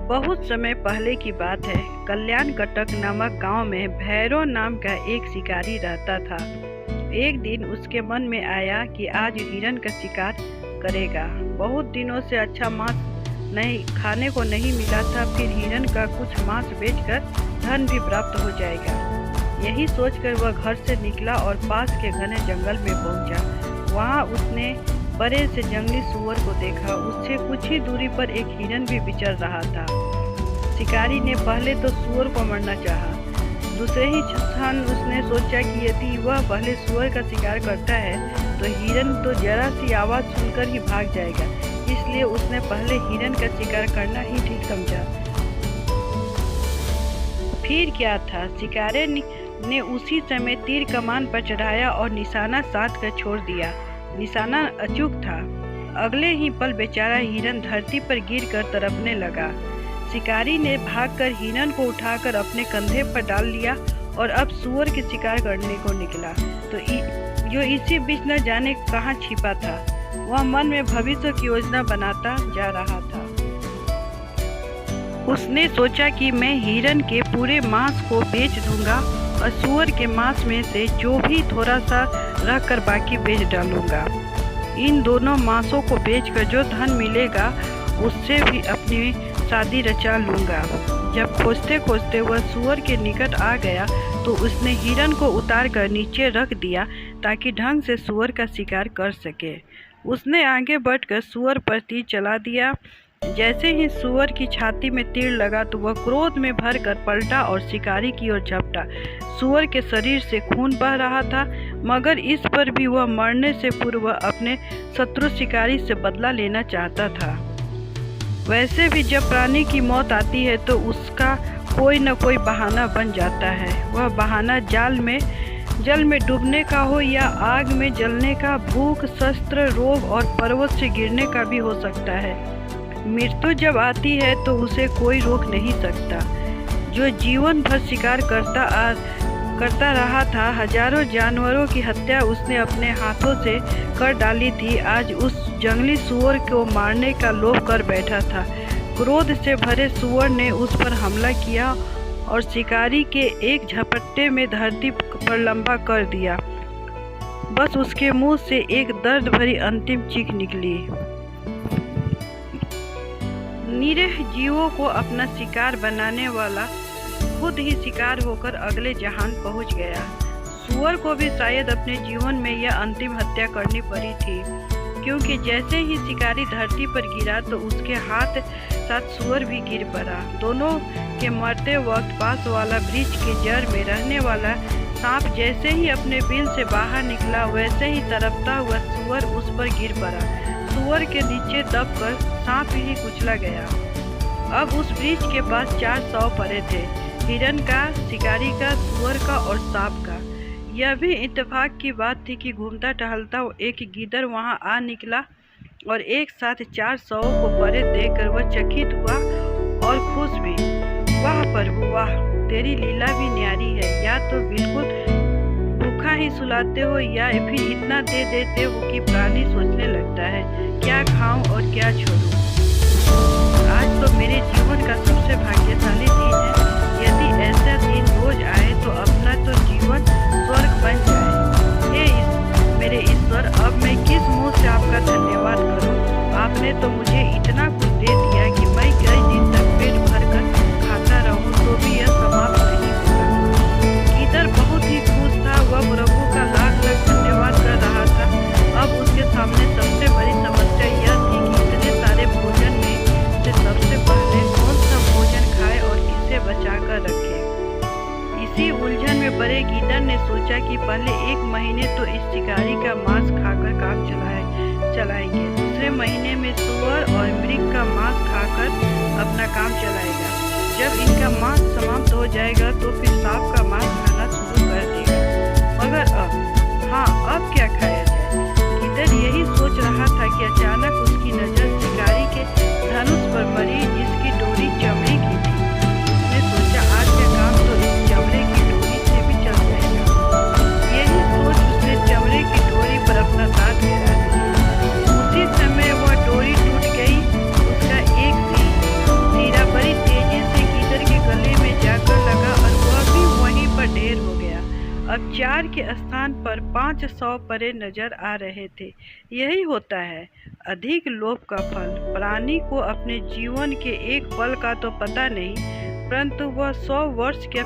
बहुत समय पहले की बात है। कल्याण कटक नामक गांव में भैरव नाम का एक शिकारी रहता था। एक दिन उसके मन में आया कि आज हिरन का शिकार करेगा। बहुत दिनों से अच्छा मांस नहीं खाने को नहीं मिला था, फिर हिरन का कुछ मांस बेचकर धन भी प्राप्त हो जाएगा। यही सोचकर वह घर से निकला और पास के घने जंगल में पहुंचा। वहां उसने बड़े से जंगली सुअर को देखा। उससे कुछ ही दूरी पर एक हिरन भी विचर रहा था। शिकारी ने पहले तो सुअर को मारना चाहा। दूसरे ही क्षण उसने सोचा कि यदि वह पहले सुअर का शिकार करता है तो हिरन तो जरा सी आवाज़ सुनकर ही भाग जाएगा, इसलिए उसने पहले हिरन का शिकार करना ही ठीक समझा। फिर क्या था, शिकारी ने उसी समय तीर कमान पर चढ़ाया और निशाना साध कर छोड़ दिया। निशाना अचूक था। अगले ही पल बेचारा हिरन धरती पर गिरकर तड़पने लगा। शिकारी ने भागकर हिरन को उठाकर अपने कंधे पर डाल लिया और अब सुअर के शिकार करने को निकला। तो जो इसी बीच न जाने कहाँ छिपा था। वह मन में भविष्य की योजना बनाता जा रहा था। उसने सोचा कि मैं हिरन के पूरे मांस को बेच दूंगा और सुअर के मांस में से जो भी थोड़ा सा रखकर बाकी बेच डालूंगा। इन दोनों मांसों को बेचकर जो धन मिलेगा उससे भी अपनी शादी रचा लूंगा। जब खोजते खोजते वह सुअर के निकट आ गया तो उसने हिरन को उतार कर नीचे रख दिया ताकि ढंग से सुअर का शिकार कर सके। उसने आगे बढ़कर सुअर पर तीर चला दिया। जैसे ही सुअर की छाती में तीर लगा तो वह क्रोध में भरकर पलटा और शिकारी की ओर झपटा। सुअर के शरीर से खून बह रहा था, मगर इस पर भी वह मरने से पूर्व अपने शत्रु शिकारी से बदला लेना चाहता था। वैसे भी जब प्राणी की मौत आती है तो उसका कोई न कोई बहाना बन जाता है। वह बहाना जल में डूबने का हो या आग में जलने का, भूख, शस्त्र, रोग और पर्वत से गिरने का भी हो सकता है। मृत्यु जब आती है तो उसे कोई रोक नहीं सकता। जो जीवन भर शिकार करता रहा था, हजारों जानवरों की हत्या उसने अपने हाथों से कर डाली थी, आज उस जंगली सुअर को मारने का लोभ कर बैठा था। क्रोध से भरे सुअर ने उस पर हमला किया और शिकारी के एक झपट्टे में धरती पर लंबा कर दिया। बस उसके मुंह से एक दर्द भरी अंतिम चीख निकली। निरीह जीवों को अपना शिकार बनाने वाला खुद ही शिकार होकर अगले जहान पहुंच गया। सुअर को भी शायद अपने जीवन में यह अंतिम हत्या करनी पड़ी थी, क्योंकि जैसे ही शिकारी धरती पर गिरा तो उसके हाथ साथ सुअर भी गिर पड़ा। दोनों के मरते वक्त पास वाला वृक्ष के जड़ में रहने वाला सांप जैसे ही अपने बिल से बाहर निकला, वैसे ही तड़पता हुआ सुअर उस पर गिर पड़ा। सुअर के नीचे दबकर सांप ही कुचला गया। अब उस वृक्ष के पास 4 शव पड़े थे, हिरन का, शिकारी का, सुअर का और सांप का। यह भी इत्तेफाक की बात थी कि घूमता टहलता एक गीदड़ वहां आ निकला और एक साथ 4 शवों को पड़े देखकर वह चकित हुआ और खुश भी। वाह प्रभु वाह, तेरी लीला भी न्यारी है। या तो बिल्कुल भूखा ही सुलाते हो या फिर इतना दे देते हो कि प्राणी सोचने लगता है क्या खाऊं और क्या छोड़ूं। आज तो मेरे जीवन का सबसे भाग्यशाली दिन है। यदि ऐसा दिन रोज आए तो अपना तो जीवन स्वर्ग बन जाए। मेरे ईश्वर, अब मैं किस मुंह से आपका धन्यवाद करूं। आपने तो मुझे इतना कुछ दे दिया कि मैं कई दिन तक पेट भरकर खाता रहूं तो भी यह समाप्त नहीं होगा। गीदड़ बहुत ही खुश था। वह प्रभु का लाख लाख धन्यवाद कर रहा था। अब उसके सामने सबसे बड़ी समस्या यह थी कि इतने सारे भोजन में से सबसे पहले कौन सा भोजन खाए और किसे बचा कर रखे। इसी उलझन में बड़े गीदड़ ने सोचा कि पहले 1 महीने तो इस शिकारी का मांस खाकर काम चलाएंगे, दूसरे महीने में सुअर और मृग का मांस खाकर अपना काम चलाएगा। जब इनका मांस समाप्त हो जाएगा तो फिर सांप का मांस खाना शुरू कर देगा। मगर अब क्या खाया जाए? गीदड़ यही सोच रहा था कि अचानक उसकी नजर शिकारी के धनुष पर पड़ी, जिसकी डोरी चमड़े की थी। उसने सोचा आज का काम तो इस चमड़े की डोरी से भी चल जाएगा। यही सोच उसने चमड़े की डोरी पर अपना दांत गिरा दिया। उसी समय वह डोरी टूट गई। उसका एक सिरा बड़ी अब 4 के स्थान पर 500 परे नजर आ रहे थे। यही होता है अधिक लोभ का फल। प्राणी को अपने जीवन के एक पल का तो पता नहीं, परंतु वह 100 वर्ष क्या